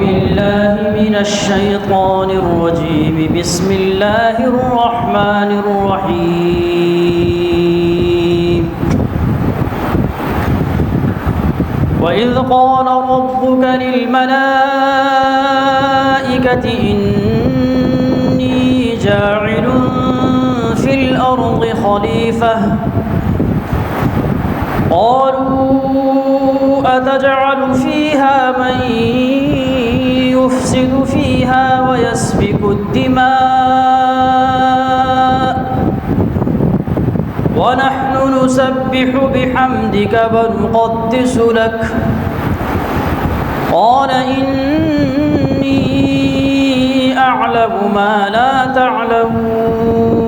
बिल्लाहि मिनश्शैतानिर्रजीम बिस्मिल्लाहिर्रहमानिर्रहीम वइज़ क़ाल रब्बुक लिल्मलाइकति इन्नी जाइलुन फिल अर्दि खलीफ़ह क़ालू अतजअलु फ़ीहा मन युफ़्सिदु फ़ीहा वयस्फ़िकु द्दिमाअ वनहनु नुसब्बिहु बिहम्दिक वनुक़द्दिसु लक क़ाल इन्नी अअलमु मा ला तअलमून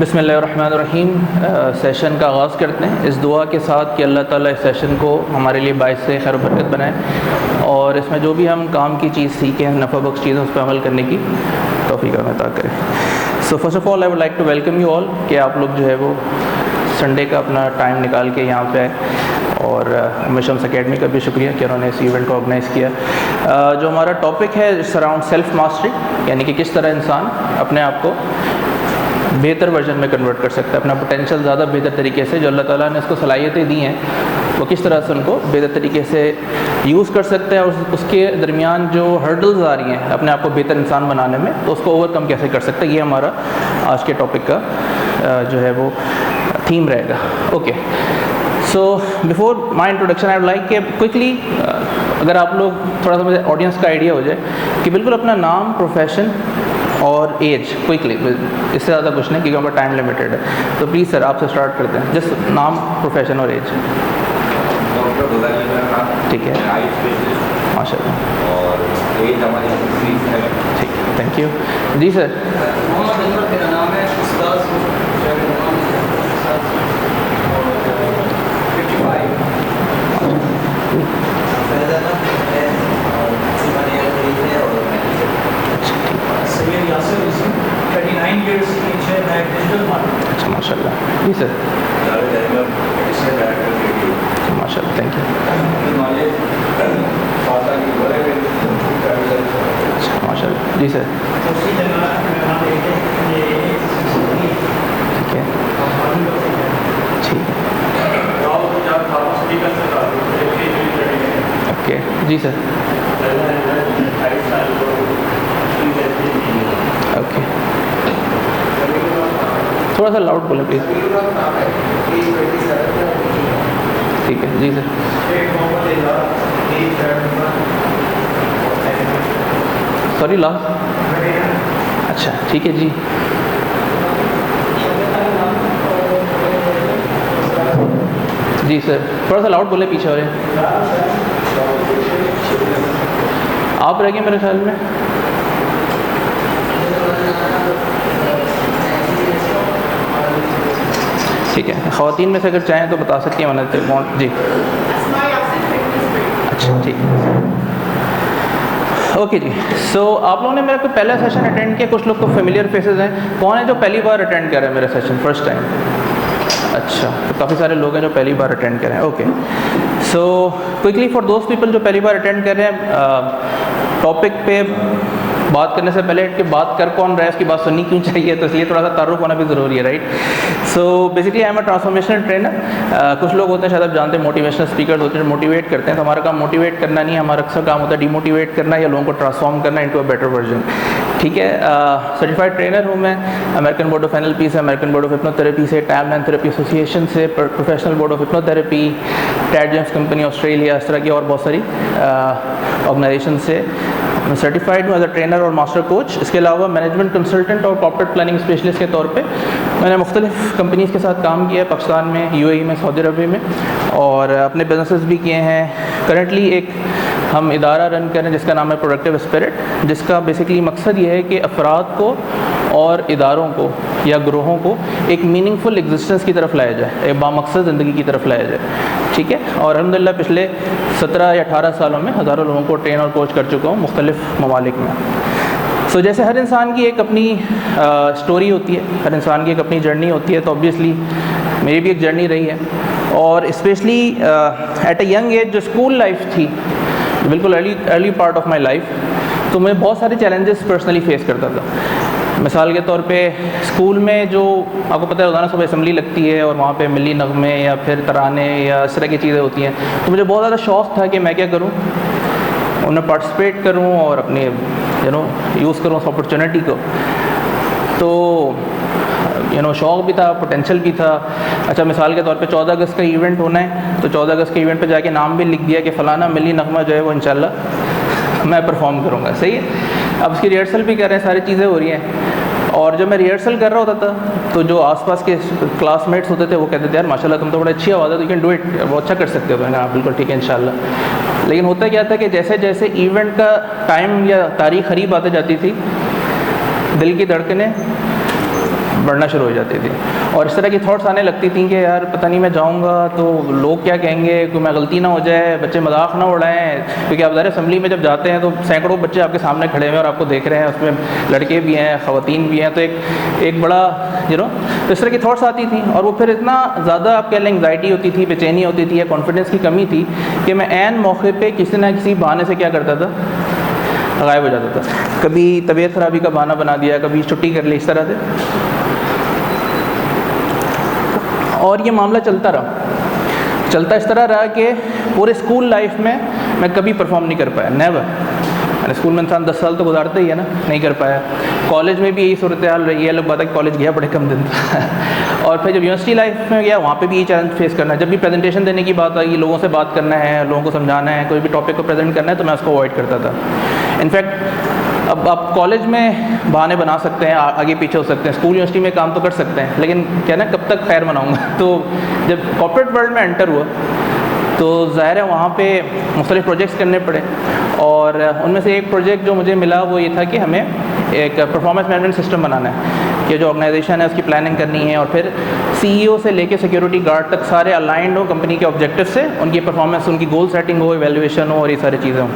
बिस्मिल्लाहिर्रहमानिर्रहीम। सेशन का आगाज़ करते हैं इस दुआ के साथ कि अल्लाह ताला इस सेशन को हमारे लिए बाइस से खैर बरकत बनाए और इसमें जो भी हम काम की चीज़ सीखें, नफ़ा बख्श चीज़ें, उस पर अमल करने की तौफ़ीक़ अता करें। So first of all I would like to welcome you all कि आप लोग जो है वो संडे का अपना टाइम निकाल के यहाँ पे आए और मिशम्स अकेडमी का भी शुक्रिया कि उन्होंने इस इवेंट को ऑर्गेनाइज़ किया। जो हमारा टॉपिक है इट्स अराउंड सेल्फ़ मास्टरी, यानी कि किस तरह इंसान अपने आप को बेहतर वर्जन में कन्वर्ट कर सकता है, अपना पोटेंशियल ज़्यादा बेहतर तरीके से, जो अल्लाह ताला ने इसको सलाहियतें दी हैं, वो किस तरह से उनको बेहतर तरीके से यूज़ कर सकता है और उसके दरमियान जो हर्डल्स आ रही हैं अपने आप को बेहतर इंसान बनाने में, तो उसको ओवरकम कैसे कर सकता है। ये हमारा आज के टॉपिक का जो है वो थीम रहेगा। Okay, so before my introduction I would like कि क्विकली अगर आप लोग थोड़ा सा मुझे ऑडियंस का आइडिया हो जाए कि बिल्कुल अपना नाम, प्रोफेशन और एज क्विकली, इससे ज़्यादा कुछ नहीं क्योंकि हमारा टाइम लिमिटेड है। तो प्लीज़ सर आपसे स्टार्ट करते हैं, जस्ट नाम, प्रोफेशन और एज। ठीक है, माशाल्लाह, और एज हमारी ठीक है, थैंक यू जी सर। अच्छा माशाल्लाह जी सर, माशाल्लाह, थैंक यू। अच्छा माशाल्लाह जी सर, ठीक है, ठीक है, ओके जी सर, ओके, थोड़ा सा लाउड बोले प्लीज़। ठीक है जी सर। सॉरी लास्ट, अच्छा ठीक है जी। जी सर, थोड़ा सा लाउड बोले पीछे वाले। आप रह गए मेरे ख्याल में। ठीक है, ख़वातीन में से अगर चाहें तो बता सकती हैं वरना जी। अच्छा ठीक है, ओके जी। सो आप लोगों ने मेरा कोई पहला सेशन अटेंड किया? कुछ लोग तो फेमिलियर फेसेस हैं। कौन है जो पहली बार अटेंड कर रहे हैं मेरा सेशन, फर्स्ट टाइम? अच्छा, तो काफ़ी सारे लोग हैं जो पहली बार अटेंड कर रहे हैं। ओके, सो क्विकली फॉर दोस्त पीपल जो पहली बार अटेंड कर रहे हैं, टॉपिक पे बात करने से पहले कि बात कर कौन रहा है, इसकी बात सुननी क्यों चाहिए, तो इसलिए थोड़ा सा तारुफ होना भी ज़रूरी है, right. So basically I am a transformational trainer. कुछ लोग होते हैं, शायद आप जानते हैं, मोटिवेशनल स्पीकर होते हैं, मोटिवेट करते हैं। तो हमारा काम मोटिवेट करना नहीं है, हमारा अक्सर काम होता है डिमोटिवेट करना या लोगों को ट्रांसफॉर्म करना इनटू अ बेटर वर्जन, ठीक है। सर्टिफाइड ट्रेनर हूँ मैं, अमेरिकन बोर्ड ऑफ एनएलपी से, अमेरिकन बोर्ड ऑफ हिप्नोथेरेपी से, टाइमलाइन थेरेपी एसोसिएशन से, professional board of hypnotherapy, Tad James company Australia, इस तरह की और बहुत सारी ऑर्गेनाइजेशन से मैं सर्टिफाइड हूँ एज अ ट्रेनर और मास्टर कोच। इसके अलावा मैनेजमेंट कंसल्टेंट और कॉर्पोरेट प्लानिंग स्पेशलिस्ट के तौर पे मैंने मुख्तलिफ कंपनीज़ के साथ काम किया है, पाकिस्तान में, यूएई में, सऊदी अरब में, और अपने बिजनेसेस भी किए हैं। करंटली एक हम इदारा रन कर रहे हैं जिसका नाम है प्रोडक्टिव स्पिरिट, जिसका बेसिकली मकसद ये है कि अफराद को और इदारों को या ग्रोहों को एक मीनिंगफुल एग्जिस्टेंस की तरफ लाया जाए, एक बामकसद ज़िंदगी की तरफ लाया जाए, ठीक है। और अल्हम्दुलिल्लाह पिछले 17 या 18 सालों में हज़ारों लोगों को ट्रेन और कोच कर चुका हूँ मुख्तलिफ ममालिक में। सो जैसे हर इंसान की एक अपनी स्टोरी होती है, हर इंसान की एक अपनी जर्नी होती है, तो ऑब्वियसली मेरी भी एक जर्नी रही है। और specially at a young age जो स्कूल लाइफ थी, बिल्कुल early part of my life, तो मैं बहुत सारे चैलेंजेस पर्सनली फेस करता था। मिसाल के तौर पे स्कूल में जो आपको पता है रोज़ाना सुबह असम्बली लगती है और वहाँ पे मिली नगमे या फिर तराने या इस तरह की चीज़ें होती हैं, तो मुझे बहुत ज़्यादा शौक़ था कि मैं क्या करूँ, उनमें पार्टिसिपेट करूँ और अपने यूज़ करूँ उस अपॉर्चुनिटी को। तो शौक़ भी था, पोटेंशियल भी था। अच्छा, मिसाल के तौर पे 14 अगस्त का इवेंट होना है, तो 14 अगस्त के इवेंट पे जाके नाम भी लिख दिया कि फ़लाना मिली नगमा जो है वो इंशाल्लाह मैं परफॉर्म करूँगा, सही है। अब उसकी रिहर्सल भी कर रहे हैं, सारी चीज़ें हो रही हैं। और जब मैं रिहर्सल कर रहा होता था तो जो आसपास के क्लासमेट्स होते थे वो कहते थे, यार माशाल्लाह तुम तो बड़ा अच्छी आवाज़ है, तो यू कैन डू इट, वो अच्छा कर सकते हो। तो हाँ बिल्कुल ठीक है इंशाल्लाह। लेकिन होता क्या था कि जैसे जैसे इवेंट का टाइम या तारीख करीब आते जाती थी, दिल की धड़कनें बढ़ना शुरू हो जाती थी और इस तरह की थॉट्स आने लगती थी कि यार पता नहीं मैं जाऊंगा तो लोग क्या कहेंगे, कोई मैं गलती ना हो जाए, बच्चे मजाक ना उड़ाएं। क्योंकि आप ज़रा असम्बली में जब जाते हैं तो सैकड़ों बच्चे आपके सामने खड़े हुए हैं और आपको देख रहे हैं, उसमें लड़के भी हैं, ख़वातीन भी हैं, तो एक बड़ा तो इस तरह की थॉट्स आती थी। और वो फिर इतना ज़्यादा आप कह लें एंग्जाइटी होती थी, बेचैनी होती थी या कॉन्फिडेंस की कमी थी कि मैं ऐन मौके पर किसी ना किसी बहाने से क्या करता था, गायब हो जाता था। कभी तबीयत ख़राबी का बहाना बना दिया, कभी छुट्टी कर ली, इस तरह से। और ये मामला चलता इस तरह रहा कि पूरे स्कूल लाइफ में मैं कभी परफॉर्म नहीं कर पाया, नेवर। मैंने स्कूल में इंसान 10 साल तो गुजारते ही है ना, नहीं कर पाया। कॉलेज में भी यही सूरत हाल रही है, अलग बात है कि कॉलेज गया बड़े कम दिन था और फिर जब यूनिवर्सिटी लाइफ में गया वहाँ पे भी ये चैलेंज फेस करना है। जब भी प्रेजेंटेशन देने की बात आई, लोगों से बात करना है, लोगों को समझाना है, कोई भी टॉपिक को प्रेजेंट करना है, तो मैं उसको अवॉइड करता था। इनफैक्ट अब आप कॉलेज में बहाने बना सकते हैं, आगे पीछे हो सकते हैं, स्कूल यूनिवर्सिटी में काम तो कर सकते हैं, लेकिन क्या ना कब तक खैर मनाऊँगा। तो जब कॉर्पोरेट वर्ल्ड में एंटर हुआ तो ज़ाहिर है वहाँ पे मुख्तलिफ प्रोजेक्ट्स करने पड़े और उनमें से एक प्रोजेक्ट जो मुझे मिला वो ये था कि हमें एक परफॉर्मेंस मैनेजमेंट सिस्टम बनाना है कि जो ऑर्गेनाइजेशन है उसकी प्लानिंग करनी है और फिर सीईओ से लेके सिक्योरिटी गार्ड तक सारे अलाइंड हो कंपनी के ऑब्जेक्टिव से, उनकी परफॉर्मेंस, उनकी गोल सेटिंग हो, इवैल्यूएशन हो और ये सारी चीज़ें हों।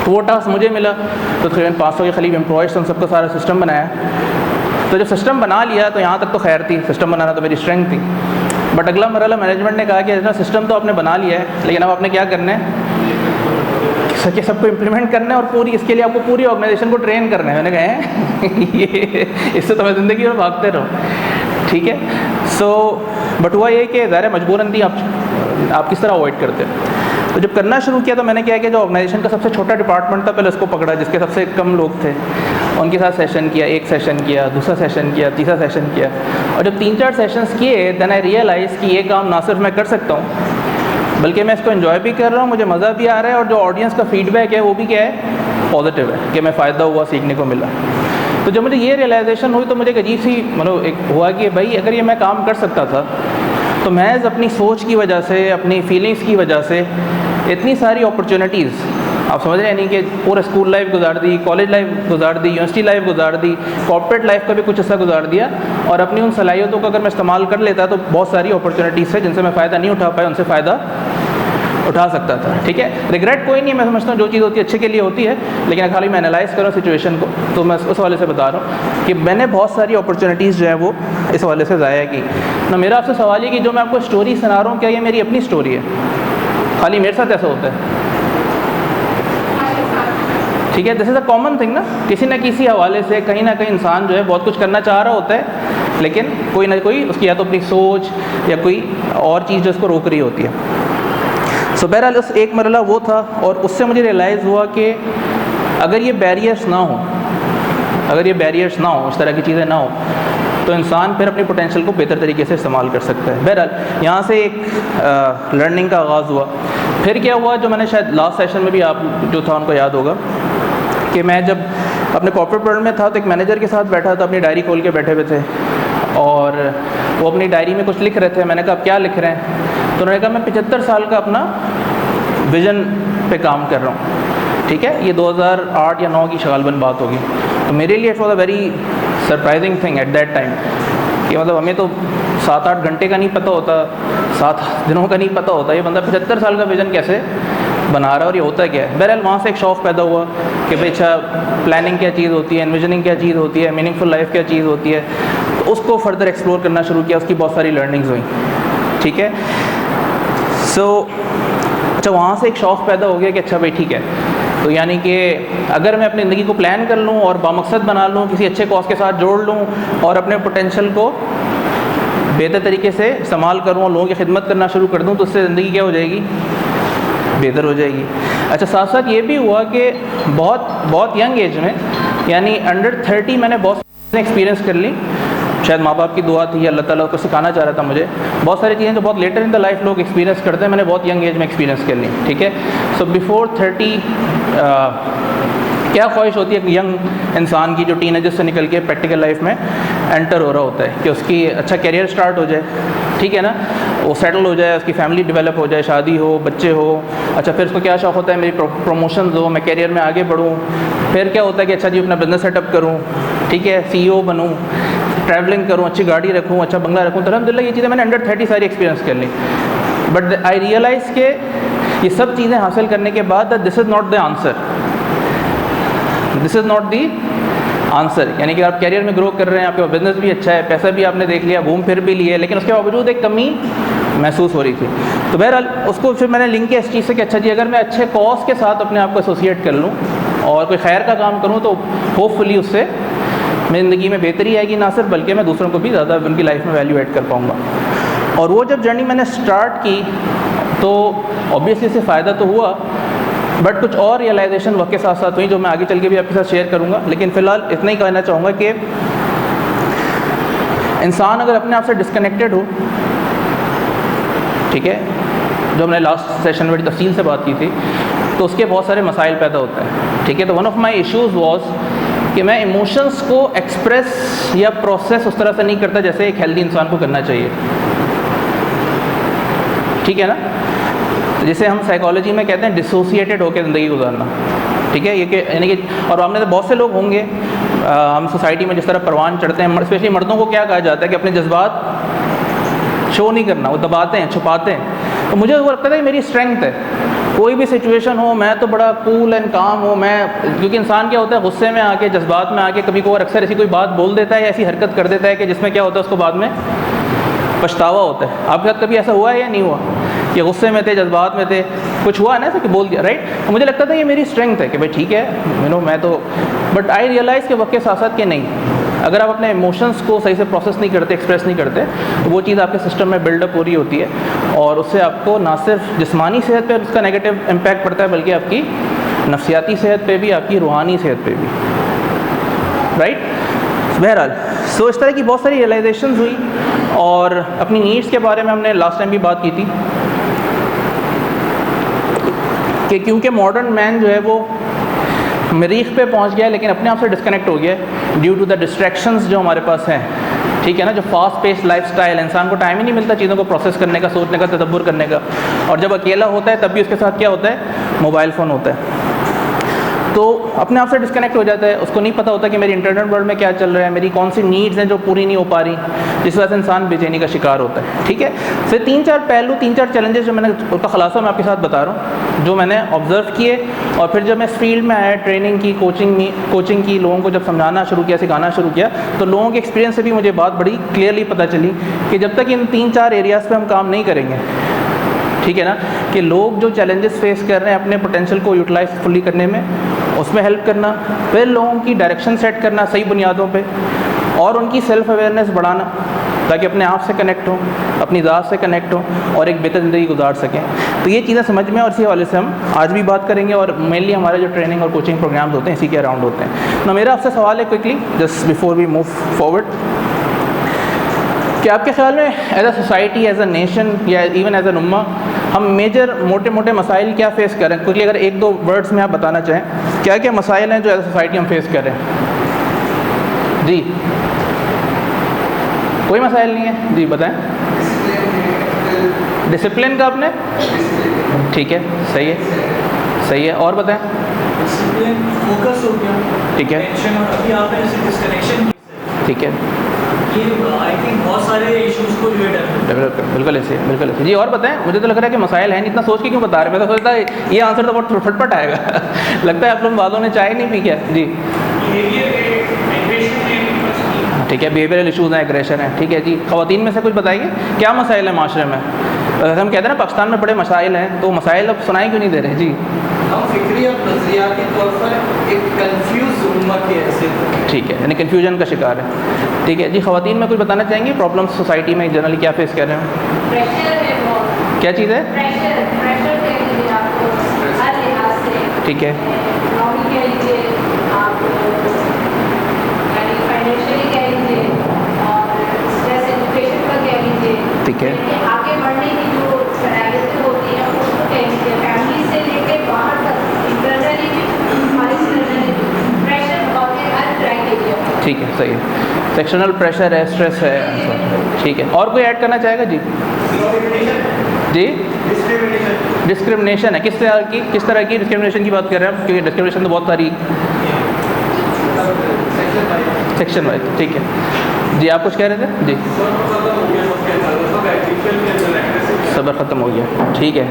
तो वो टास्क मुझे मिला, तो तकरीबन 500 के करीब एम्प्लॉयज़, उन सबका सारा सिस्टम बनाया। तो जब सिस्टम बना लिया तो यहाँ तक तो खैर थी, सिस्टम बनाना तो मेरी स्ट्रेंथ थी। बट अगला मरहला मैनेजमेंट ने कहा कि इतना सिस्टम तो आपने बना लिया है, लेकिन अब आपने क्या करना है कि सबको इम्प्लीमेंट करना है और पूरी इसके लिए आपको पूरी ऑर्गेनाइजेशन को ट्रेन करना है। मैंने कहा ये इससे तो मैं ज़िंदगी में भागते रहो, ठीक है। सो बट हुआ ये कि ज़ाहिर मजबूरन थी, आप किस तरह अवॉइड करते हैं। तो जब करना शुरू किया तो मैंने क्या कि जो ऑर्गेनाइजेशन का सबसे छोटा डिपार्टमेंट था पहले उसको पकड़ा, जिसके सबसे कम लोग थे, उनके साथ सेशन किया, एक सेशन किया, दूसरा सेशन किया, तीसरा सेशन किया। और जब 3-4 सेशंस किए देन आई रियलाइज़ कि ये काम ना सिर्फ मैं कर सकता हूँ बल्कि मैं इसको एंजॉय भी कर रहा हूँ, मुझे मज़ा भी आ रहा है, और जो ऑडियंस का फीडबैक है वो भी क्या है, पॉजिटिव है, कि मैं फ़ायदा हुआ, सीखने को मिला। तो जब मुझे ये रियलाइजेशन हुई तो मुझे एक अजीब सी मतलब एक हुआ कि भाई अगर ये मैं काम कर सकता था तो महज अपनी सोच की वजह से, अपनी फीलिंग्स की वजह से इतनी सारी अपॉर्चुनिटीज़, आप समझ रहे हैं, नहीं कि पूरा स्कूल लाइफ गुजार दी, कॉलेज लाइफ गुजार दी, यूनिवर्सिटी लाइफ गुजार दी, कॉर्पोरेट लाइफ का भी कुछ हिस्सा गुजार दिया, और अपनी उन सलाहियतों का अगर मैं इस्तेमाल कर लेता तो बहुत सारी अपॉर्चुनिटीज़ है जिनसे मैं फ़ायदा नहीं उठा पाया, उनसे फ़ायदा उठा सकता था। ठीक है, रिग्रेट कोई नहीं है, मैं समझता हूँ जो चीज़ होती है अच्छे के लिए होती है, लेकिन खाली मैं एनालाइज़ कर रहा हूँ सिचुएशन को, तो मैं उस हवाले से बता रहा हूँ कि मैंने बहुत सारी अपॉर्चुनिटीज़ जो है वो इस हवाले से ज़ाया की ना। मेरा आपसे सवाल ये कि जो मैं आपको स्टोरी सुना रहा हूँ, क्या ये मेरी अपनी स्टोरी है? खाली मेरे साथ ऐसा होता है? ठीक है, this is a common thing ना, किसी न किसी हवाले से कहीं ना कहीं इंसान जो है बहुत कुछ करना चाह रहा होता है, लेकिन कोई ना कोई उसकी या तो अपनी सोच या कोई और चीज़ जो उसको रोक रही होती है। सो बहरहाल उस एक मरला वो था, और उससे मुझे रियलाइज़ हुआ कि अगर ये बैरियर्स ना हो, अगर ये बैरियर्स ना हो, इस तरह की चीज़ें ना हो, तो इंसान फिर अपनी पोटेंशियल को बेहतर तरीके से इस्तेमाल कर सकता है। बहरहाल यहाँ से एक लर्निंग का आगाज़ हुआ। फिर क्या हुआ, जो मैंने शायद लास्ट सेशन में भी आप जो था उनको याद होगा कि मैं जब अपने कॉर्पोरेट वर्ल्ड में था तो एक मैनेजर के साथ बैठा था, अपनी डायरी खोल के बैठे हुए थे, और वो अपनी डायरी में कुछ लिख रहे थे। मैंने कहा आप क्या लिख रहे हैं? तो उन्होंने कहा मैं 75 साल का अपना विज़न पे काम कर रहा हूँ। ठीक है, ये 2008 या 9 की शगालबन बात होगी। तो मेरे लिए it was a very surprising thing at that time, कि मतलब हमें तो 7-8 घंटे का नहीं पता होता, 7 दिनों का नहीं पता होता, ये बंदा 75 साल का विज़न कैसे बना रहा है और ये होता क्या है। बहरहाल वहाँ से एक शौक़ पैदा हुआ कि भाई अच्छा प्लानिंग क्या चीज़ होती है, एनविजनिंग क्या चीज़ होती है, मीनिंगफुल लाइफ क्या चीज़ होती है। तो उसको फर्दर एक्सप्लोर करना शुरू किया, उसकी बहुत सारी लर्निंग्स हुई। ठीक है, सो अच्छा वहाँ से एक शौक़ पैदा हो गया कि अच्छा भाई ठीक है, तो यानी कि अगर मैं अपनी ज़िंदगी को प्लान कर लूँ और बामकसद बना लूँ, किसी अच्छे कॉज के साथ जोड़ लूँ और अपने पोटेंशियल को बेहतर तरीके से इस्तेमाल करूँ और लोगों की खिदमत करना शुरू कर दूँ, तो उससे ज़िंदगी क्या हो जाएगी, बेहतर हो जाएगी। अच्छा साथ साथ ये भी हुआ कि बहुत यंग एज में, यानी अंडर 30 मैंने बहुत एक्सपीरियंस कर ली। शायद माँ बाप की दुआ थी, अल्लाह ताला को सिखाना चाह रहा था मुझे। बहुत सारी चीज़ें जो बहुत लेटर इन द लाइफ लोग एक्सपीरियंस करते हैं, मैंने बहुत यंग एज में एक्सपीरियंस कर ली। ठीक है, सो बिफोर 30 क्या ख्वाहिश होती है एक यंग इंसान की जो टीनेजर से निकल के प्रैक्टिकल लाइफ में एंटर हो रहा होता है, कि उसकी अच्छा करियर स्टार्ट हो जाए, ठीक है ना, वो सेटल हो जाए, उसकी फैमिली डेवलप हो जाए, शादी हो, बच्चे हो। अच्छा फिर उसको क्या शौक़ होता है, मेरी प्रमोशंस हो, मैं करियर में आगे बढ़ूँ। फिर क्या होता है कि अच्छा जी अपना बिज़नेस सेटअप करूँ, ठीक है, CEO बनूँ, ट्रैवलिंग करूँ, अच्छी गाड़ी रखूँ, अच्छा बंगला रखूँ। तो अल्हम्दुलिल्लाह ये चीज़ें मैंने अंडर 30 सारी एक्सपीरियंस कर ली। बट आई रियलाइज़ के ये सब चीज़ें हासिल करने के बाद this is not the answer, this is not the answer. यानी कि आप कैरियर में ग्रो कर रहे हैं, आपका बिज़नेस भी अच्छा है, पैसा भी आपने देख लिया, घूम फिर भी लिए, लेकिन उसके बावजूद एक कमी महसूस हो रही थी। तो बहरहाल उसको फिर मैंने लिंक किया इस चीज़ से कि अच्छा जी अगर मैं अच्छे कॉज के साथ अपने आप को एसोसिएट कर लूँ और कोई खैर का काम करूँ, तो होपफुली उससे मेरी ज़िंदगी में बेहतरी आएगी, ना सिर्फ बल्कि मैं दूसरों को भी ज़्यादा उनकी लाइफ में वैल्यू ऐड कर पाऊँगा। और वो जब जर्नी मैंने स्टार्ट की तो ऑब्वियसली इससे फ़ायदा तो हुआ, बट कुछ और रियलाइजेशन वक्त के साथ साथ हुई जो मैं आगे चल के भी आपके साथ शेयर करूँगा। लेकिन फ़िलहाल इतना ही कहना चाहूँगा कि इंसान अगर अपने आप से डिस्कनेक्टेड हो, ठीक है, जो हमने लास्ट सेशन में बड़ी तफसील से बात की थी, तो उसके बहुत सारे मसाइल पैदा होते हैं। ठीक है, तो one of my issues was कि मैं इमोशंस को एक्सप्रेस या प्रोसेस उस तरह से नहीं करता जैसे एक हेल्दी इंसान को करना चाहिए। ठीक है ना, तो जैसे हम साइकोलॉजी में कहते हैं डिसोसिएटेड होकर ज़िंदगी गुजारना। ठीक है, ये कि यानी कि और हमने तो बहुत से लोग होंगे हम सोसाइटी में जिस तरह परवान चढ़ते हैं, स्पेशली मर्दों को क्या कहा जाता है कि अपने जज्बात शो नहीं करना, वो दबाते हैं, छुपाते हैं। तो मुझे वो लगता है कि मेरी स्ट्रेंथ है, कोई भी सिचुएशन हो मैं तो बड़ा कूल एंड काम हो मैं, क्योंकि इंसान क्या होता है गुस्से में आके, जज्बात में आके कभी को अक्सर ऐसी कोई बात बोल देता है या ऐसी हरकत कर देता है कि जिसमें क्या होता है उसको बाद में पछतावा होता है। आपके साथ कभी ऐसा हुआ है या नहीं हुआ कि गुस्से में थे, जज्बात में थे, कुछ हुआ है ना ऐसा कि बोल दिया, राइट? तो मुझे लगता था ये मेरी स्ट्रेंथ है कि भाई ठीक है मैं तो, बट आई रियलाइज़ के वक्त के साथ साथ कि नहीं, अगर आप अपने इमोशंस को सही से प्रोसेस नहीं करते, एक्सप्रेस नहीं करते, तो वो चीज़ आपके सिस्टम में बिल्डअप हो रही होती है और उससे आपको ना सिर्फ जिस्मानी सेहत पर उसका नेगेटिव इम्पैक्ट पड़ता है बल्कि आपकी नफ्सियाती सेहत पे भी, आपकी रूहानी सेहत पे भी, राइट? बहरहाल सो इस तरह की बहुत सारी रियलाइजेशंस हुई और अपनी नीड्स के बारे में हमने लास्ट टाइम भी बात की थी कि क्योंकि मॉडर्न मैन जो है वो मरीख पे पहुंच गया है लेकिन अपने आप से डिस्कनेक्ट हो गया है ड्यू टू द डिस्ट्रैक्शंस जो हमारे पास हैं, ठीक है ना, जो फास्ट पेस्ड लाइफस्टाइल, इंसान को टाइम ही नहीं मिलता चीज़ों को प्रोसेस करने का, सोचने का, तदब्बर करने का। और जब अकेला होता है तब भी उसके साथ क्या होता है, मोबाइल फ़ोन होता है, तो अपने आप से डिस्कनेक्ट हो जाता है। उसको नहीं पता होता कि मेरी इंटरनेट वर्ल्ड में क्या चल रहा है, मेरी कौन सी नीड्स हैं जो पूरी नहीं हो पा रही, जिस वजह से इंसान बेचैनी का शिकार होता है, ठीक है। फिर 3-4 पहलू, 3-4 चैलेंजेस जो मैंने, उसका खुलासा मैं आपके साथ बता रहा हूँ, जो मैंने ऑब्ज़र्व किए और फिर जब मैं इस फील्ड में आया, ट्रेनिंग की, कोचिंग की, लोगों को जब समझाना शुरू किया, सिखाना शुरू किया, तो लोगों के एक्सपीरियंस से भी मुझे बात बड़ी क्लियरली पता चली कि जब तक इन 3-4 एरियाज़ पे हम काम नहीं करेंगे, ठीक है ना, कि लोग जो चैलेंजेस फेस कर रहे हैं अपने पोटेंशियल को यूटिलाइज फुली करने में, उसमें हेल्प करना, फिर लोगों की डायरेक्शन सेट करना सही बुनियादों पे, और उनकी सेल्फ अवेयरनेस बढ़ाना ताकि अपने आप से कनेक्ट हों, अपनी ज़ात से कनेक्ट हों और एक बेहतर ज़िंदगी गुजार सकें। तो ये चीज़ें समझ में, और इसी हवाले से हम आज भी बात करेंगे, और मेनली हमारे जो ट्रेनिंग और कोचिंग प्रोग्राम्स होते हैं इसी के अराउंड होते हैं। ना मेरा आपसे सवाल है quickly, just before we move forward, कि आपके ख्याल में as a society, as a nation या इवन एज अन उम्मा हम मेजर मोटे मोटे मसाइल क्या फेस कर रहे हैं? क्योंकि अगर 1-2 वर्ड्स में आप बताना चाहें, क्या क्या मसाइल हैं जो एज अ सोसाइटी हम फेस कर रहे हैं? जी, कोई मसाइल नहीं है? जी बताएं। डिसिप्लिन का आपने, ठीक है, सही है, सही है, और बताएं। फोकस हो गया, ठीक है, अभी आपने जैसे डिस्कनेक्शन, ठीक है, ये आई थिंक बहुत सारे इश्यूज को डेवलप कर, बिल्कुल ऐसे, बिल्कुल ऐसे। जी और बताएं, मुझे तो लग रहा है कि मसाइल है नहीं, इतना सोच के क्यों बता रहे हैं? मैं तो सोचता है ये आंसर तो बहुत फटफट आएगा लगता है आप लोग वालों ने चाय नहीं पी क्या? जी ठीक है, बिहेवियरल इशूज़ हैं, एग्रेशन है, ठीक है जी। ख़वातीन में से कुछ बताइए क्या मसाइल है माशरे में? हम कहते हैं ना पाकिस्तान में बड़े मसाइल हैं, तो मसाइल अब सुनाई क्यों नहीं दे रहे? जी, हम फिक्री और नज़रियाती तौर पर एक कंफ्यूज उम्मा की हैसियत, ठीक है, यानी कन्फ्यूजन का शिकार है, ठीक है जी। ख़वातीन में कुछ बताना चाहेंगे प्रॉब्लम्स सोसाइटी में जनरली क्या फेस कर रहे हैं? प्रेशर है बहुत। क्या चीज़ है? प्रेशर कह लीजिए आपको हर लिहाज से, ठीक है, इकोनॉमी कह लीजिए आप, यानी फाइनेंशियली कह लीजिए, और स्ट्रेस एजुकेशन का कह लीजिए, ठीक है, आगे बढ़ने की जो सलाहियतें होती हैं उसको कह लीजिए, फैमिली से लेकर बाहर तक, इंटरनली भी हमारी प्रेशर और हर क्राइटेरिया, ठीक है, सही है। सेक्शनल प्रेशर है, स्ट्रेस है, ठीक है। और कोई ऐड करना चाहेगा? जी जी, डिस्क्रिमिनेशन है, किस तरह की डिस्क्रिमिनेशन की बात कर रहे हैं हम? क्योंकि डिस्क्रिमिनेशन तो बहुत सारी, सेक्शन वाइज, ठीक है जी। आप कुछ कह रहे थे? जी, सब्र ख़त्म हो गया, ठीक है,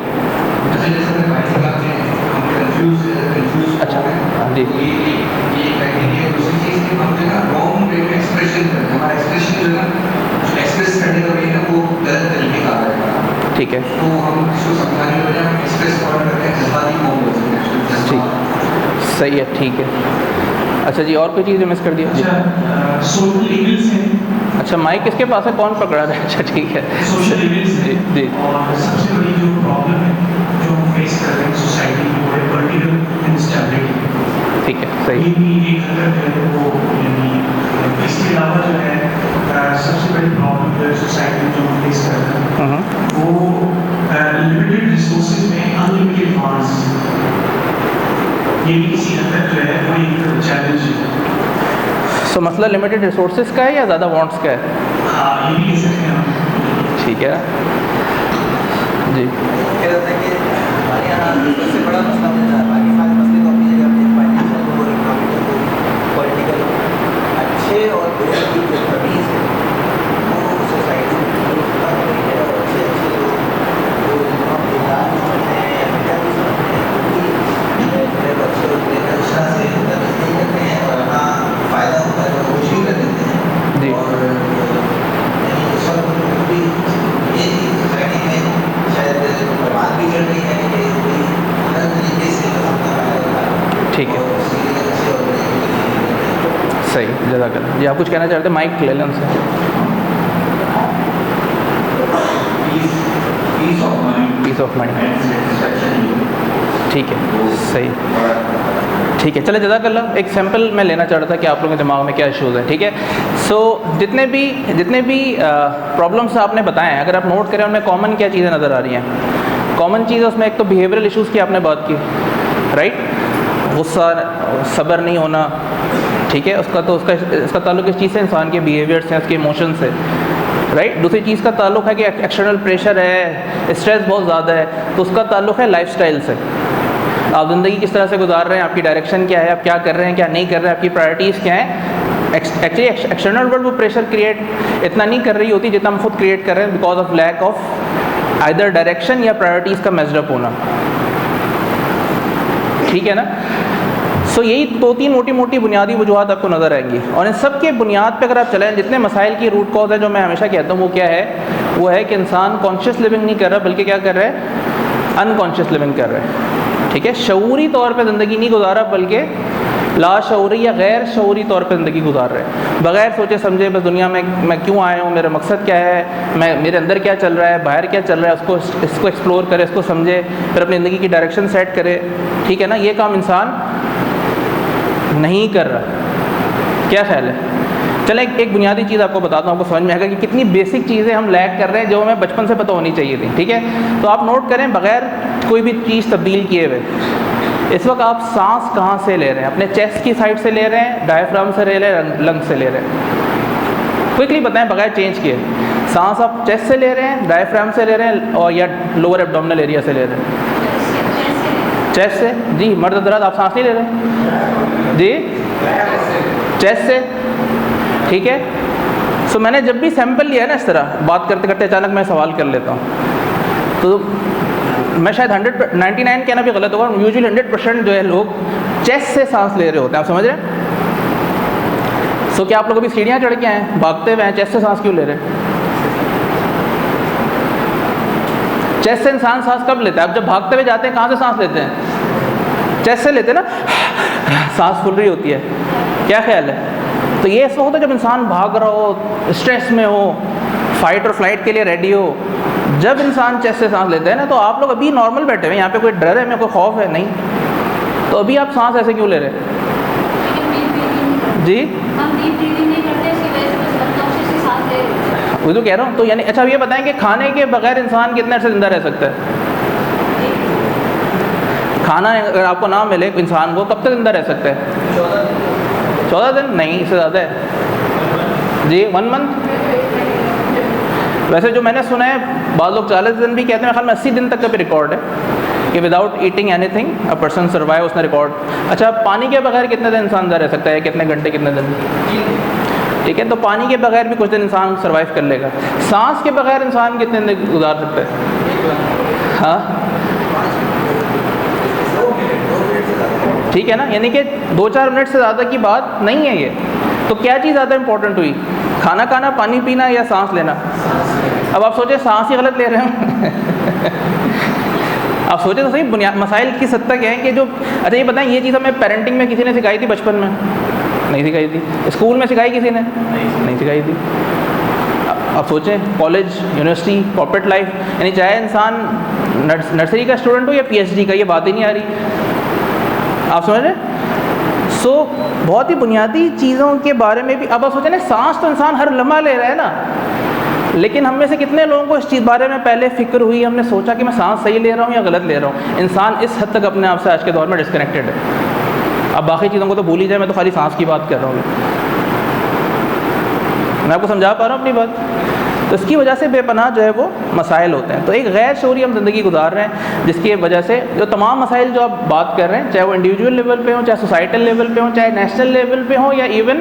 अच्छा, हाँ जी, ठीक है, तो हम इसको समझाने के बजाय हम एक्सप्रेस फॉर्म करते हैं, जज्बाती फॉर्म बोलते हैं, ठीक, सही है, ठीक है। अच्छा जी, और कोई चीज़ जो मिस कर दिया? अच्छा, सोशल इविल्स हैं। अच्छा, माइक किसके पास है, कौन पकड़ा रहा है? अच्छा ठीक है, सोशल इविल्स जी हैं, जी, और सबसे बड़ी जो प्रॉब्लम है जो हम फेस कर रहे हैं सोसाइटी में, वो है पॉलिटिकल इंस्टेबिलिटी, ठीक है, सही, ये भी एक हद है वो, यानी इसके अलावा जो है सबसे बड़ी प्रॉब्लम जो है सोसाइटी में जो हम फेस कर रहे हैं वो लिमिटेड रिसोर्सेज में अनलिमिटेड फंड्स, ये भी किसी हद तक जो है वो एक चैलेंज है। सो मसला लिमिटेड रिसोर्सेज का है या ज़्यादा वांट्स का है? हाँ, ये भी कह सकते हैं हम, ठीक है जी, कह रहा था कि हमारे यहाँ सबसे बड़ा मसला मुझे था, बाकी सारे मसले तो अपनी जगह पे, फाइनेंशियल हो, इकोनॉमिकल हो, पॉलिटिकल, अच्छे और बुरे की जो तमीज़ है वो सोसाइटी में होता नहीं है, और अच्छे अच्छे लोग जो हम दिमाग समझते हैं या मीडिया भी समझते हैं, क्योंकि मेरे बच्चे उतने कक्षा से तमीज़ नहीं करते हैं और अपना फ़ायदा होता है तो कुछ भी कर देते हैं, जी, और उस वक्त भी ये सोसाइटी में शायद बर्बाद भी चल रही है कि कोई अलग तरीके से ठीक है, सही, जज़ाकल्लाह जी। आप कुछ कहना चाहते हैं? माइक ले लें उनसे। पीस ऑफ माइंड, ठीक है, सही, ठीक है, चले जज़ाकल्लाह। एक सैम्पल मैं लेना चाह रहा था कि आप लोगों के दिमाग में क्या इशूज़ हैं, ठीक है। सो जितने भी प्रॉब्लम्स आपने बताए हैं, अगर आप नोट करें उनमें कॉमन क्या चीज़ें नज़र आ रही हैं? कॉमन चीज़ है उसमें, एक तो बिहेवियरल इश्यूज़ की आपने बात की, राइट, गुस्सा, सब्र नहीं होना, ठीक है, उसका ताल्लुक इस चीज़ से, इंसान के बिहेवियर से, उसके इमोशन से, राइट। दूसरी चीज़ का ताल्लुक है कि एक्सटर्नल प्रेशर है, स्ट्रेस बहुत ज़्यादा है, तो उसका ताल्लुक है लाइफस्टाइल से। आप ज़िंदगी किस तरह से गुजार रहे हैं, आपकी डायरेक्शन क्या है, आप क्या कर रहे हैं, क्या नहीं कर रहे हैं, आपकी प्रायोरिटीज़ क्या हैं। एक्चुअली एक्सटर्नल वर्ल्ड वो प्रेशर क्रिएट इतना नहीं कर रही होती जितना हम खुद क्रिएट कर रहे हैं, because of lack of either direction या प्रायोरिटीज़ का मेजर अप होना, ठीक है ना। सो यही 2-3 मोटी मोटी बुनियादी वजूहत आपको नज़र आएंगी, और इन सब के बुनियाद पे अगर आप चलें, जितने मसाइल की रूट कॉज है जो मैं हमेशा कहता हूँ वो क्या है, वो है कि इंसान कॉन्शियस लिविंग नहीं कर रहा, बल्कि क्या कर रहा है, अनकॉन्शियस लिविंग कर रहा है, ठीक है। शऊरी तौर पे ज़िंदगी नहीं गुजारा, बल्कि लाशऊरी या गैर शऊरी तौर पे ज़िंदगी गुजार रहे हैं, बग़ैर सोचे समझे बस दुनिया में मैं क्यों आया हूँ, मेरा मकसद क्या है, मेरे अंदर क्या चल रहा है, बाहर क्या चल रहा है, इसको एक्सप्लोर करे, इसको समझे, फिर अपनी ज़िंदगी की डायरेक्शन सेट करे, ठीक है ना। ये काम इंसान नहीं कर रहा। क्या ख्याल है? चलें एक बुनियादी चीज़ आपको बताता हूँ, आपको समझ में आएगा कि कितनी बेसिक चीज़ें हम लैक कर रहे हैं जो हमें बचपन से पता होनी चाहिए थी, ठीक है। तो आप नोट करें, बग़ैर कोई भी चीज़ तब्दील किए हुए इस वक्त आप सांस कहाँ से ले रहे हैं, अपने चेस्ट की साइड से ले रहे हैं, डायफ्राम से ले रहे हैं, लंग से ले रहे हैं, क्विकली बताएं बग़ैर चेंज किए। सांस आप चेस्ट से ले रहे हैं, डायफ्राम से ले रहे हैं, और या लोअर एब्डोमिनल एरिया से ले रहे हैं? चेस्ट से। जी, मर्द हज़रात आप सांस नहीं ले रहे जी, चेस्ट से, ठीक है। सो मैंने जब भी सैंपल लिया है ना, इस तरह बात करते करते अचानक मैं सवाल कर लेता हूँ, तो मैं शायद 99 कहना भी गलत होगा, यूजुअली 100% जो है लोग चेस्ट से सांस ले रहे होते हैं, आप समझ रहे हैं। सो क्या आप लोग अभी सीढ़ियाँ चढ़ के आए, भागते हुए हैं, चेस्ट से सांस क्यों ले रहे हैं? चेस्ट से इंसान सांस कब लेता है? अब जब भागते हुए जाते हैं कहाँ से सांस लेते हैं? चेस्ट से लेते हैं ना, सांस फूल रही होती है। क्या ख्याल है? तो ये ऐसा होता है जब इंसान भाग रहा हो, स्ट्रेस में हो, फाइट और फ्लाइट के लिए रेडी हो, जब इंसान चेस्ट से सांस लेते हैं ना, तो आप लोग अभी नॉर्मल बैठे हुए हैं, यहाँ पे कोई डर है, मेरे को खौफ है नहीं, तो अभी आप सांस ऐसे क्यों ले रहे हैं जी? वही तो कह रहा हूँ। तो यानी अच्छा, अब ये बताएं कि खाने के बगैर इंसान कितने अर्से जिंदा रह सकता है? खाना अगर आपको ना मिले इंसान को, कब तक जिंदा रह सकता है? 14 दिन? नहीं, इससे ज़्यादा है जी, 1 मंथ। वैसे जो मैंने सुना है, बाद लोग 40 दिन भी कहते हैं, ख्याल में 80 दिन तक का भी रिकॉर्ड है कि without eating anything a person survive, उसने रिकॉर्ड। अच्छा, पानी के बगैर कितने दिन इंसान रह सकता है, कितने घंटे, कितने दिन? ठीक है, तो पानी के बगैर भी कुछ दिन इंसान सर्वाइव कर लेगा। सांस के बगैर इंसान कितने दिन गुजार सकता है? हाँ, ठीक है ना, यानी कि 2-4 मिनट से ज़्यादा की बात नहीं है ये। तो क्या चीज़ ज़्यादा इंपॉर्टेंट हुई, खाना खाना, पानी पीना, या सांस लेना? अब आप सोचे सांस ही गलत ले रहे हैं आप सोचे तो सही, बुनियाद मसाइल की हद तक हैं कि जो, अच्छा ये बताएं, ये चीज़ हमें पेरेंटिंग में किसी ने सिखाई थी? बचपन में नहीं सिखाई थी। स्कूल में सिखाई किसी ने? नहीं सिखाई थी। आप सोचें, कॉलेज, यूनिवर्सिटी, कॉर्पोरेट लाइफ, यानी चाहे इंसान नर्सरी का स्टूडेंट हो या PhD का, ये बात ही नहीं आ रही। आप समझ रहे? सो बहुत ही बुनियादी चीज़ों के बारे में भी अब आप सोचें ना, सांस तो इंसान हर लम्हा ले रहा है ना, लेकिन हम में से कितने लोगों को इस चीज़ बारे में पहले फ़िक्र हुई, हमने सोचा कि मैं सांस सही ले रहा हूँ या गलत ले रहा हूँ? इंसान इस हद तक अपने आप से आज के दौर में डिस्कनेक्टेड है। अब बाकी चीज़ों को तो भूल ही जाए, मैं तो खाली सांस की बात कर रहा हूँ। मैं आपको समझा पा रहा हूँ अपनी बात? तो इसकी वजह से बेपनाह जो है वो मसाइल होते हैं। तो एक गैर शऊरी हम ज़िंदगी गुजार रहे हैं, जिसकी वजह से जो तमाम मसाइल जो आप बात कर रहे हैं, चाहे वो इंडिविजुअल लेवल पे हो, चाहे सोसाइटल लेवल पे हो, चाहे नेशनल लेवल पे हो, या इवन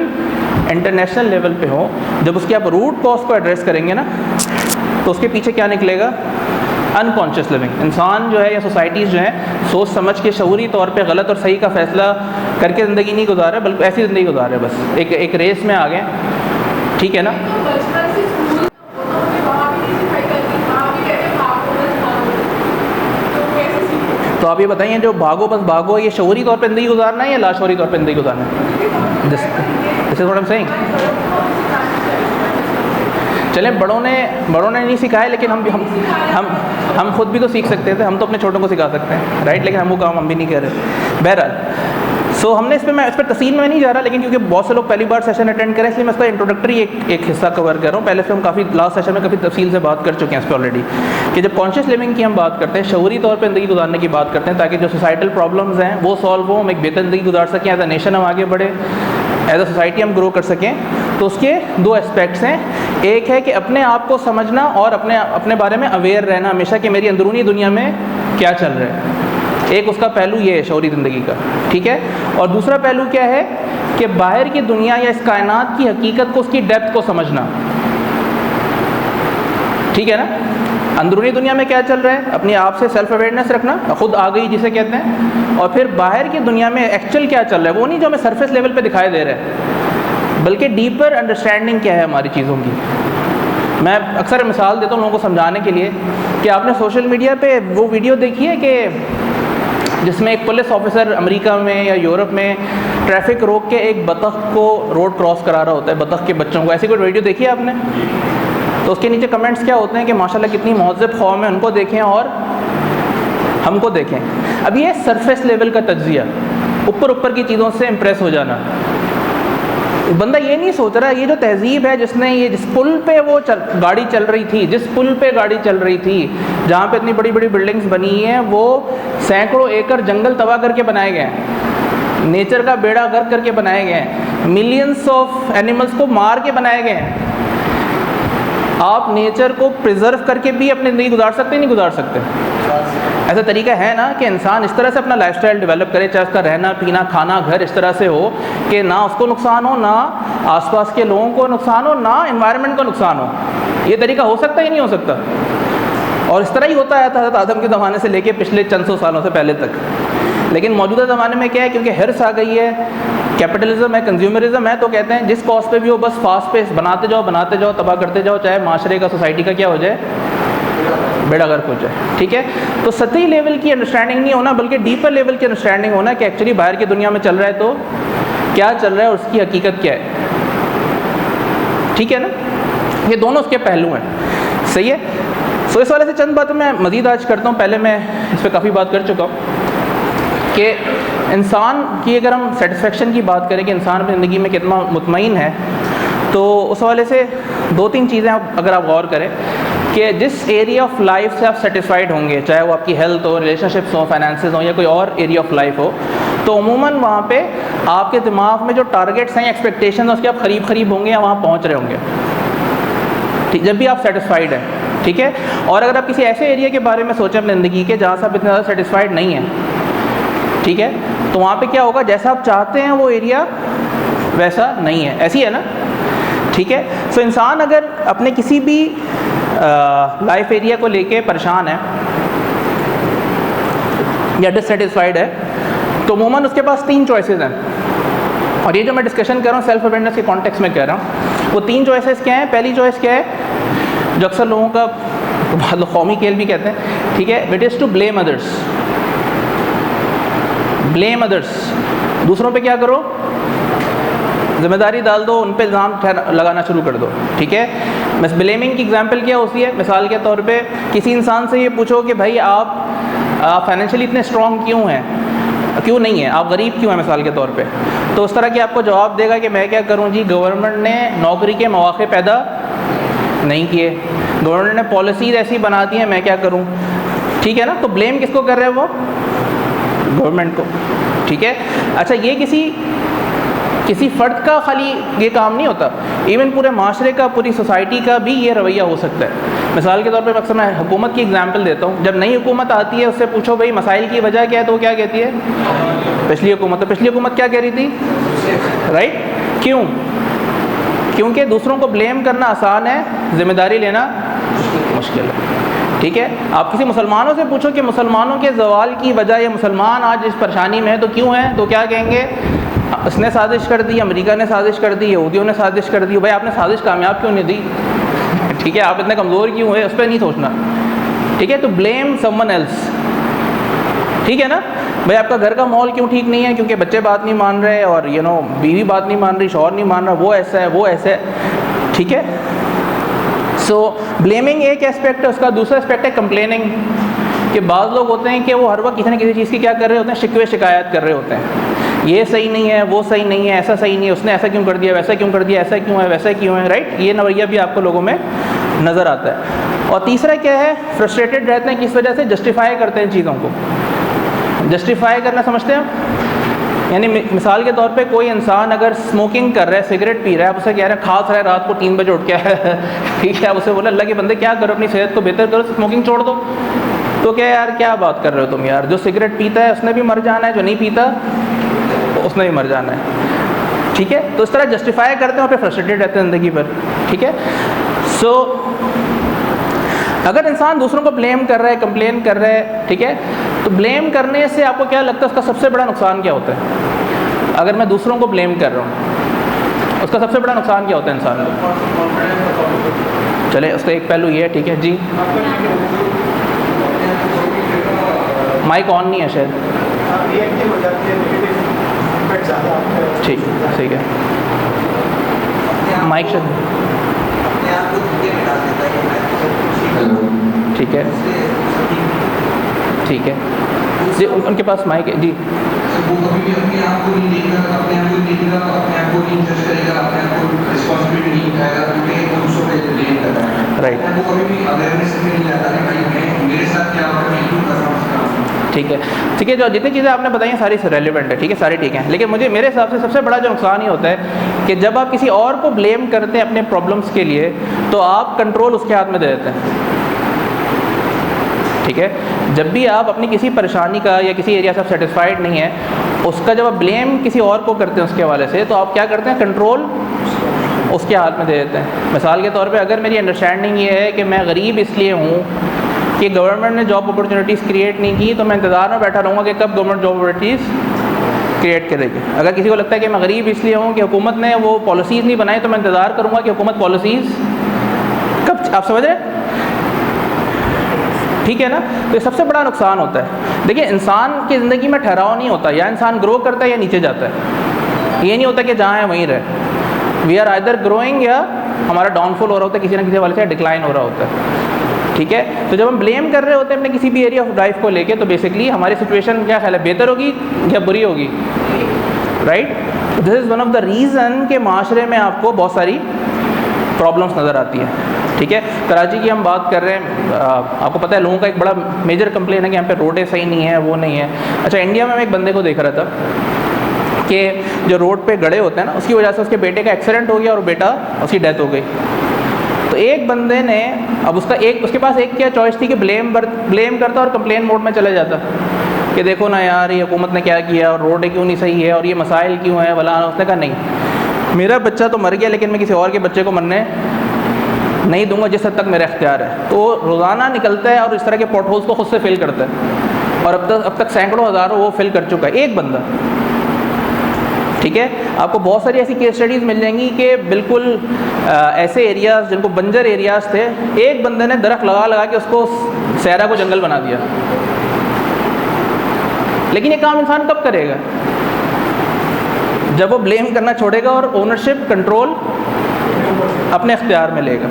इंटरनेशनल लेवल पे हो, जब उसके आप रूट कॉज को एड्रेस करेंगे ना, तो उसके पीछे क्या निकलेगा? Unconscious living. इंसान जो है या सोसाइटीज़ जो हैं, सोच समझ के शऊरी तौर पे गलत और सही का फ़ैसला करके ज़िंदगी नहीं गुजार रहे, बल्कि ऐसी ज़िंदगी गुजार रहे, बस एक रेस में आ गए, ठीक है ना। तो आप ये बताइए, जो भागो बस भागो, ये शऊरी तौर पे ज़िंदगी गुजारना है या लाशऊरी तौर पे ज़िंदगी गुजारना है? This is what I am saying. चलें, बड़ों ने नहीं सिखाया, लेकिन हम खुद भी तो सीख सकते थे। हम तो अपने छोटों को सिखा सकते हैं, राइट? लेकिन हम वो काम हम भी नहीं कर रहे। बहरहाल, सो हमने इस पर तफसील में नहीं जा रहा, लेकिन क्योंकि बहुत से लोग पहली बार सेशन अटेंड करें इसलिए मैं इसका इंट्रोडक्टरी एक हिस्सा कवर कर रहा हूँ। पहले से हम काफ़ी लास्ट सेशन में काफ़ी तफसील से बात कर चुके हैं इस पर ऑलरेडी, कि जब कॉन्शियस लिविंग की हम बात करते हैं, शऊरी तौर पर ज़िंदगी गुजारने की बात करते हैं ताकि जो सोसाइटल प्रॉब्लम्स हैं वो सॉल्व हो, हम एक बेहतर ज़िंदगी गुजार सकें, एज अ नेशन हम आगे बढ़े, एज अ सोसाइटी हम ग्रो कर सकें। तो उसके दो एस्पेक्ट्स हैं। एक है कि अपने आप को समझना और अपने बारे में अवेयर रहना हमेशा कि मेरी अंदरूनी दुनिया में क्या चल रहा है। एक उसका पहलू ये है शऊरी ज़िंदगी का, ठीक है। और दूसरा पहलू क्या है कि बाहर की दुनिया या इस कायनात की हकीकत को, उसकी डेप्थ को समझना, ठीक है ना। अंदरूनी दुनिया में क्या चल रहा है, अपने आप से सेल्फ अवेयरनेस रखना, खुद आ गई जिसे कहते हैं, और फिर बाहर की दुनिया में एक्चुअल क्या चल रहा है, वो नहीं जो हमें सरफेस लेवल पे दिखाई दे रहा है, बल्कि डीपर अंडरस्टैंडिंग क्या है हमारी चीज़ों की। मैं अक्सर मिसाल देता हूँ लोगों को समझाने के लिए कि आपने सोशल मीडिया पे वो वीडियो देखी है कि जिसमें एक पुलिस ऑफिसर अमेरिका में या यूरोप में ट्रैफिक रोक के एक बतख को रोड क्रॉस करा रहा होता है, बतख के बच्चों को। ऐसी कोई वीडियो देखी है आपने? तो उसके नीचे कमेंट्स क्या होते हैं कि माशाल्लाह कितनी महज़्ज़ब कौम है, उनको देखें और हमको देखें। अब ये सरफेस लेवल का तज्ज़िया, ऊपर की चीज़ों से इम्प्रेस हो जाना। बंदा ये नहीं सोच रहा, ये जो तहजीब है जिसने ये जिस पुल पे वो गाड़ी चल रही थी, जिस पुल पे गाड़ी चल रही थी, जहाँ पे इतनी बड़ी बड़ी बिल्डिंग्स बनी हैं, वो सैकड़ों एकड़ जंगल तबाह करके बनाए गए हैं, नेचर का बेड़ा गर्क करके बनाए गए हैं, मिलियंस ऑफ एनिमल्स को मार के बनाए गए हैं। आप नेचर को प्रिजर्व करके भी अपनी ज़िंदगी गुजार सकते हैं, नहीं गुजार सकते? ऐसा तरीका है ना कि इंसान इस तरह से अपना लाइफस्टाइल डेवलप करे, चाहे उसका रहना पीना खाना घर इस तरह से हो कि ना उसको नुकसान हो, ना आसपास के लोगों को नुकसान हो, ना एनवायरनमेंट को नुकसान हो। ये तरीका हो सकता है, नहीं हो सकता? और इस तरह ही होता आया था हज़रत आदम के ज़माने से लेके पिछले चंद सौ सालों से पहले तक। लेकिन मौजूदा ज़माने में क्या है, क्योंकि हिर्स आ गई है, कैपिटलिज्म है, कंज्यूमरिज्म है, तो कहते हैं जिस कॉस्ट पे भी हो बस फास्ट पेस बनाते जाओ, तबाह करते जाओ, चाहे माशरे का सोसाइटी का क्या हो जाए, बेड़ा गर्क हो जाए, ठीक है। तो सतही लेवल की अंडरस्टैंडिंग नहीं होना, बल्कि डीपर लेवल की अंडरस्टैंडिंग होना कि एक्चुअली बाहर की दुनिया में चल रहा है तो क्या चल रहा है और उसकी हकीकत क्या है, ठीक है ना। ये दोनों उसके पहलू हैं, सही है। सो इस वाले से चंद बातें मैं मज़ीद आज करता हूँ। पहले मैं इस पर काफ़ी बात कर चुका हूँ कि इंसान की अगर हम सेटिस्फेक्शन की बात करें कि इंसान अपनी ज़िंदगी में कितना मुतमईन है, तो उस हवाले से दो तीन चीज़ें अगर आप गौर करें कि जिस एरिया ऑफ लाइफ से आप सेटिस्फाइड होंगे, चाहे वो आपकी हेल्थ हो, रिलेशनशिप्स हो, फाइनेंसेस हो, या कोई और एरिया ऑफ लाइफ हो, तो अमूमन वहाँ पे आपके दिमाग में जो टारगेट्स हैं, एक्सपेक्टेशन है, उसके आप करीब होंगे या वहाँ पहुँच रहे होंगे, ठीक, जब भी आप सेटिस्फाइड हैं, ठीक है। और अगर आप किसी ऐसे एरिया के बारे में सोचें अपनी ज़िंदगी के जहाँ से आप इतना ज़्यादा सेटिस्फाइड नहीं हैं, ठीक है, तो वहाँ पे क्या होगा, जैसा आप चाहते हैं वो एरिया वैसा नहीं है, ऐसी है ना, ठीक है। सो इंसान अगर अपने किसी भी लाइफ एरिया को लेके परेशान है या डिससेटिस्फाइड है, तो अमूमन उसके पास तीन चॉइसेस हैं। और ये जो मैं डिस्कशन कर रहा हूँ सेल्फ अवेयरनेस के कॉन्टेक्स्ट में कह रहा हूँ, वो तीन चॉइसेस क्या हैं। पहली चॉइस क्या है, जो अक्सर लोगों का बहुत लोग कौमी खेल भी कहते हैं, ठीक है, it is to blame others. Blame others, दूसरों पे क्या करो, जिम्मेदारी डाल दो, उन पे इल्ज़ाम लगाना शुरू कर दो, ठीक है। बस ब्लेमिंग की एग्जांपल क्या होती है, मिसाल के तौर पे किसी इंसान से ये पूछो कि भाई आप फाइनेंशियली इतने स्ट्रॉन्ग क्यों हैं, क्यों नहीं है, आप गरीब क्यों हैं मिसाल के तौर पे, तो उस तरह के आपको जवाब देगा कि मैं क्या करूँ जी, गवर्नमेंट ने नौकरी के मौके पैदा नहीं किए, गवर्नमेंट ने पॉलिसीज़ ऐसी बना दी हैं, मैं क्या करूँ, ठीक है ना। तो ब्लेम किसको कर रहे हैं वो, गवर्नमेंट को, ठीक है। अच्छा, ये किसी फ़र्द का खाली ये काम नहीं होता, इवन पूरे माशरे का, पूरी सोसाइटी का भी ये रवैया हो सकता है। मिसाल के तौर पे अक्सर मैं हुकूमत की एग्जांपल देता हूँ, जब नई हुकूमत आती है उससे पूछो भाई मसाइल की वजह क्या है, तो वो क्या कहती है, पिछली हुकूमत। तो पिछली हुकूमत क्या कह रही थी, राइट, क्यों, क्योंकि दूसरों को ब्लेम करना आसान है, जिम्मेदारी लेना मुश्किल है, ठीक है। आप किसी मुसलमानों से पूछो कि मुसलमानों के ज़वाल की वजह, या मुसलमान आज इस परेशानी में है तो क्यों है, तो क्या कहेंगे, उसने साजिश कर दी, अमेरिका ने साजिश कर दी, यहूदियों ने साजिश कर दी। भाई आपने साजिश कामयाब क्यों नहीं दी, ठीक है, आप इतने कमज़ोर क्यों है, उस पर नहीं सोचना, ठीक है। तो ब्लेम समवन एल्स, ठीक है ना। भाई आपका घर का माहौल क्यों ठीक नहीं है, क्योंकि बच्चे बात नहीं मान रहे, और बीवी बात नहीं मान रही, शौहर नहीं मान रहा, वो ऐसा है, वो ऐसा है, ठीक है। सो ब्लेमिंग एक एस्पेक्ट है, उसका दूसरा एस्पेक्ट है कंप्लेनिंग, कि बाज़ लोग होते हैं कि वो हर वक्त किसी न किसी चीज़ की क्या कर रहे होते हैं, शिकवे शिकायत कर रहे होते हैं। ये सही नहीं है, वो सही नहीं है, ऐसा सही नहीं है, उसने ऐसा क्यों कर दिया, वैसा क्यों कर दिया, ऐसा क्यों है, वैसा क्यों है, राइट। ये नज़रिया भी आपको लोगों में नज़र आता है। और तीसरा क्या है, फ्रस्ट्रेटेड रहते हैं, किस वजह से, जस्टिफाई करते हैं चीज़ों को। जस्टिफाई करना समझते हैं, यानी मिसाल के तौर पे कोई इंसान अगर स्मोकिंग कर रहा है, सिगरेट पी रहा है, आप उसे कह रहे हैं खास रहा है रात को 3 बजे उठ के ठीक है, उसे बोला अल्लाह के बंदे क्या करो, अपनी सेहत को बेहतर करो, स्मोकिंग छोड़ दो। तो क्या यार क्या बात कर रहे हो तुम यार, जो सिगरेट पीता है उसने भी मर जाना है, जो नहीं पीता उसने भी मर जाना है, ठीक है। तो इस तरह जस्टिफाई करते हैं और फिर फ्रस्ट्रेटेड रहते हैं ज़िंदगी पर, ठीक है। सो अगर इंसान दूसरों को ब्लेम कर रहा है, कंप्लेन कर रहा है, ठीक है, तो ब्लेम करने से आपको क्या लगता है उसका सबसे बड़ा नुकसान क्या होता है? अगर मैं दूसरों को ब्लेम कर रहा हूँ, उसका सबसे बड़ा नुकसान क्या होता है इंसान को? चले उसका एक पहलू ये है, ठीक है जी। माइक ऑन नहीं है शायद, ठीक ठीक है, माइक शायद, अपने आप को धुके में डाल देता है कि मैं तो सब कुछ ही कर रहा हूँ, ठीक है ठीक है जी, उनके पास माइक है जी। वो कभी भी अपने आप को नहीं देखता, अपने आप को नहीं देखता, अपने आप को नहीं जज करेगा, अपने आप को रिस्पॉन्सिबिलिटी नहीं उठाएगा, क्योंकि वो दूसरों पे ब्लेम कर रहा है, राइट। वो कभी भी अवेयरनेस में नहीं आता कि भाई मैं मेरे साथ क्या होता है, मैं क्यों कर रहा हूँ। ठीक है ठीक है, जो जितनी चीज़ें आपने बताई हैं सारी रेलिवेंट है, ठीक है, सारी ठीक है, लेकिन मुझे मेरे हिसाब से सबसे बड़ा जो नुकसान ये होता है कि जब आप किसी और को ब्लेम करते हैं अपने प्रॉब्लम्स के लिए, तो आप कंट्रोल उसके हाथ में दे देते हैं, ठीक है। जब भी आप अपनी किसी परेशानी का या किसी एरिया से आप सेटिस्फाइड नहीं है, उसका जब आप ब्लेम किसी और को करते हैं उसके हवाले से, तो आप क्या करते हैं, कंट्रोल उसके हाथ में दे देते हैं। मिसाल के तौर पे अगर मेरी अंडरस्टैंडिंग ये है कि मैं गरीब इसलिए हूँ कि गवर्नमेंट ने जॉब अपॉर्चुनिटीज़ क्रिएट नहीं की, तो मैं इंतज़ार में बैठा रहूँगा कि कब गवर्नमेंट जॉब अपॉर्चुनिटीज़ क्रिएट करेगी। अगर किसी को लगता है कि मैं गरीब इसलिए हूँ कि हुकूमत ने वो पॉलिसीज़ नहीं बनाई, तो मैं इंतज़ार करूँगा कि हुकूमत पॉलिसीज़ कब, आप समझ रहे हैं, ठीक है ना। तो ये सबसे बड़ा नुकसान होता है। देखिए इंसान की ज़िंदगी में ठहराव नहीं होता, या इंसान ग्रो करता है या नीचे जाता है, ये नहीं होता कि जहाँ है वहीं रहे। वी आर आइदर ग्रोइंग या हमारा डाउनफॉल हो रहा होता है, किसी ना किसी वाले से डिक्लाइन हो रहा होता है, ठीक है। तो जब हम ब्लेम कर रहे होते हैं अपने किसी भी एरिया ऑफ लाइफ को लेके, तो बेसिकली हमारी सिचुएशन क्या ख्याल है, बेहतर होगी या बुरी होगी, right. This is one of the reason के माशरे में आपको बहुत सारी प्रॉब्लम्स नज़र आती है, ठीक है। कराची की हम बात कर रहे हैं, आपको पता है लोगों का एक बड़ा मेजर कंप्लेन है कि यहाँ पे रोडें सही नहीं है, वो नहीं है। अच्छा, इंडिया में मैं एक बंदे को देख रहा था कि जो रोड पे गड़े होते हैं ना, उसकी वजह से उसके बेटे का एक्सीडेंट हो गया और बेटा उसकी डेथ हो गई। तो एक बंदे ने, अब उसके पास एक क्या चॉइस थी कि ब्लेम करता और कंप्लेन मोड में चला जाता कि देखो ना यार ये हुकूमत ने क्या किया, और रोडें क्यों नहीं सही है, और ये मसाइल क्यों है वाला। उसने कहा नहीं, मेरा बच्चा तो मर गया, लेकिन मैं किसी और के बच्चे को मरने नहीं दूंगा जिस हद तक मेरा इख्तियार है। तो रोज़ाना निकलता है और इस तरह के पॉट होल्स को खुद से फिल करता है, और अब तक सैकड़ों हज़ारों वो फिल कर चुका है, एक बंदा, ठीक है। आपको बहुत सारी ऐसी केस स्टडीज़ मिल जाएंगी कि बिल्कुल ऐसे एरियाज़ जिनको बंजर एरियाज़ थे, एक बंदे ने दरख्त लगा के उसको सहरा को जंगल बना दिया। लेकिन ये काम इंसान कब करेगा, जब वो ब्लेम करना छोड़ेगा और ओनरशिप कंट्रोल अपने इख्तियार में लेगा,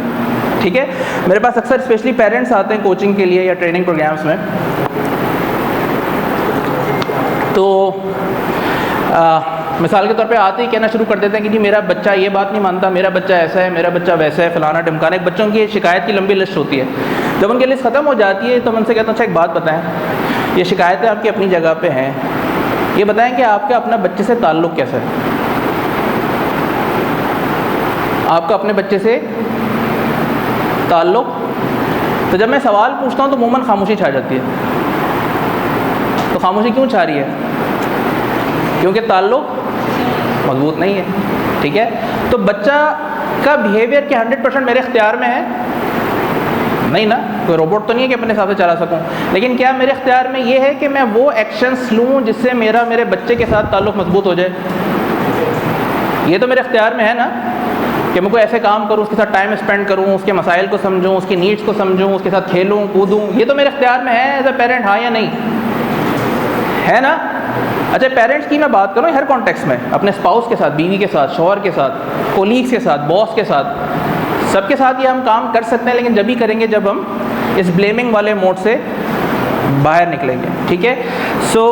ठीक है। मेरे पास अक्सर स्पेशली पेरेंट्स आते हैं कोचिंग के लिए या ट्रेनिंग प्रोग्राम्स में, तो मिसाल के तौर पे आते ही कहना शुरू कर देते हैं कि जी मेरा बच्चा ये बात नहीं मानता, मेरा बच्चा ऐसा है, मेरा बच्चा वैसा है, फलाना ढिमकाना। एक बच्चों की शिकायत की लंबी लिस्ट होती है। जब उनकी लिस्ट ख़त्म हो जाती है तो मैं उनसे कहता हूँ अच्छा एक बात बताएं, ये शिकायतें आपकी अपनी जगह पे हैं, ये बताएं कि आपका अपना बच्चे से ताल्लुक़ कैसा है, आपका अपने बच्चे से ताल्लुक़। तो जब मैं सवाल पूछता हूँ तो मुमूमन खामोशी छा जाती है। तो खामोशी क्यों छा रही है, क्योंकि ताल्लुक़ मजबूत नहीं है, ठीक है। तो बच्चा का बिहेवियर क्या 100% मेरे इख्तियार में है? नहीं ना, कोई रोबोट तो नहीं है कि अपने हिसाब से चला सकूं। लेकिन क्या मेरे इख्तियार में ये है कि मैं वो एक्शंस लूं जिससे मेरे बच्चे के साथ ताल्लुक़ मजबूत हो जाए? ये तो मेरे इख्तियार में है ना, कि मैं कोई ऐसे काम करूं, उसके साथ टाइम स्पेंड करूं, उसके मसाइल को समझूं, उसकी नीड्स को समझूं, उसके साथ खेलूं कूदूं। ये तो मेरे इख्तियार में है एज अ पेरेंट, हाँ या नहीं, है ना। अच्छा, पेरेंट्स की मैं बात करूँ हर कॉन्टेक्स्ट में, अपने स्पाउस के साथ, बीवी के साथ, शौहर के साथ, कोलीग्स के साथ, बॉस के साथ, सबके साथ ये हम काम कर सकते हैं, लेकिन जब ही करेंगे जब हम इस ब्लेमिंग वाले मोड से बाहर निकलेंगे, ठीक है। सो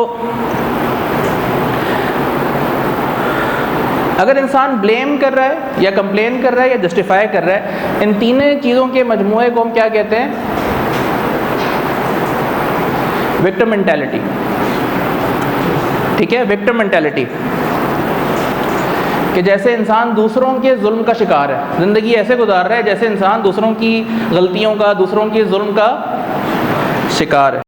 अगर इंसान ब्लेम कर रहा है या कंप्लेन कर रहा है या जस्टिफाई कर रहा है, इन तीनों चीज़ों के मजमूए को हम क्या कहते हैं? Victim mentality. ठीक है, विक्टिम मेंटालिटी, कि जैसे इंसान दूसरों के जुल्म का शिकार है, ज़िंदगी ऐसे गुजार रहा है जैसे इंसान दूसरों की गलतियों का, दूसरों के जुल्म का शिकार है।